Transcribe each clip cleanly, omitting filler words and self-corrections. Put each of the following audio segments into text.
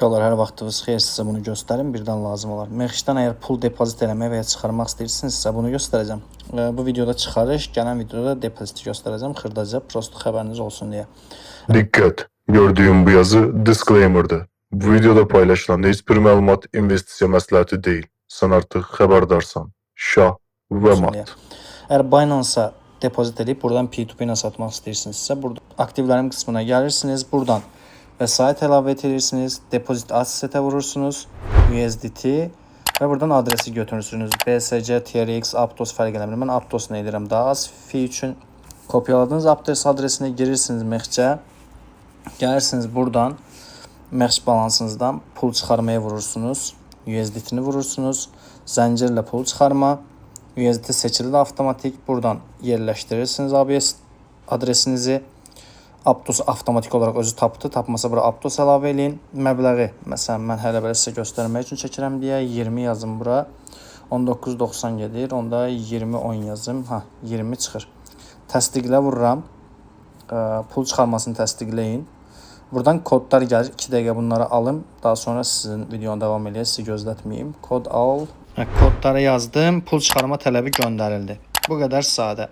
Uşaqlar, hər vaxtınız xeyir, sizə bunu göstərim, birdən lazım olar. Mexşdən əgər pul depozit eləmək və ya çıxarmaq istəyirsinizsə, bunu göstərəcəm. Bu videoda çıxarış, gələn videoda depoziti göstərəcəm, xırdaca, prosto xəbəriniz olsun deyə. Dikkat! Gördüğüm bu yazı disclaimer'dı. Bu videoda paylaşılan hiçbir məlumat investisiya məsləhəti deyil. Sən artıq xəbərdarsan. Şah və mat. Əgər Binance-a depozit edib buradan P2P ilə satmaq istəyirsinizsə, burada aktivlərim qismına gəlirsiniz, buradan vəsait əlavə edirsiniz, depozit assetə vurursunuz, USDT və buradan adresi götürürsünüz. BSC, TRX, Aptos fərq eləmir. Mən Aptosunu edirəm daha az fi üçün. Kopyaladığınız Aptos adresinə girirsiniz Mexşə. Gəlirsiniz buradan Mexş balansınızdan pul çıxarmaya vurursunuz. USDT-ni vurursunuz. Zəncirlə pul çıxarma. USDT seçilir avtomatik. Buradan yerləşdirirsiniz ABS adresinizi. Aptos avtomatik olaraq özü tapdı. Tapmasa bura Aptos əlavə eləyin. Məbləği, məsələn, mən hələ belə sizə göstərmək üçün çəkirəm deyə 20 yazım bura. 19.90 gedir. Onda 20.10 yazım. 20 çıxır. Təsdiqlə vururam. Pul çıxarmasını təsdiqləyin. Buradan kodlar gəlir. 2 dəqiqə bunları alım. Daha sonra sizin videonu davam eləyək. Sizi gözlətməyim. Kod al. Kodları yazdım. Pul çıxarma tələbi göndərildi. Bu qədər sadə.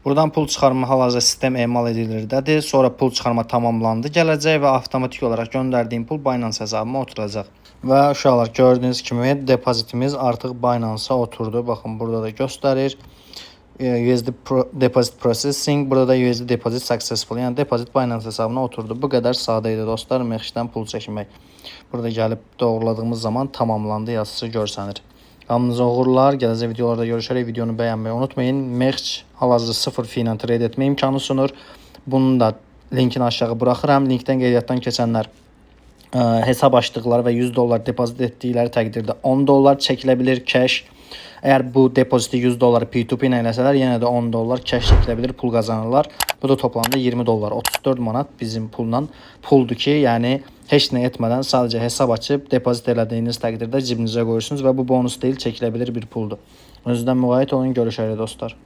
Buradan pul çıxarma hal-hazırda sistem emal edilirdədir. Sonra pul çıxarma tamamlandı gələcək və avtomatik olaraq göndərdiyim pul Binance hesabıma oturacaq. Və uşaqlar, gördüyünüz kimi depozitimiz artıq Binance-a oturdu. Baxın, burada da göstərir. USD Deposit Processing, burada da USD Deposit Successful. Yəni depozit Binance hesabına oturdu. Bu qədər sadə idi dostlar, Mexşdən pul çəkmək. Burada gəlib doğruladığımız zaman tamamlandı yazısı görsənir. Hamınıza uğurlar. Gələcək videolarda görüşərək. Videonu bəyənməyi unutmayın. Mexş hal-hazırda 0 fi ilə trade etmə imkanı sunur. Bunun da linkini aşağı buraxıram. Linkdən qeydiyyatdan keçənlər hesab açdıqları və $100 depozit etdikləri təqdirdə $10 çəkilə bilir cash. Əgər bu depoziti $100 P2P ilə eləsələr, yenə də $10 cash çəkilə bilir, pul qazanırlar. Bu da toplamda $20, 34 manat bizim pulla puldur ki, yəni heç nə etmədən sadəcə hesab açıb depozit elədiyiniz təqdirdə cibinizə qoyursunuz və bu bonus deyil, çəkilə bilir bir puldur. Özünüzdən müğayət olun, görüşərik dostlar.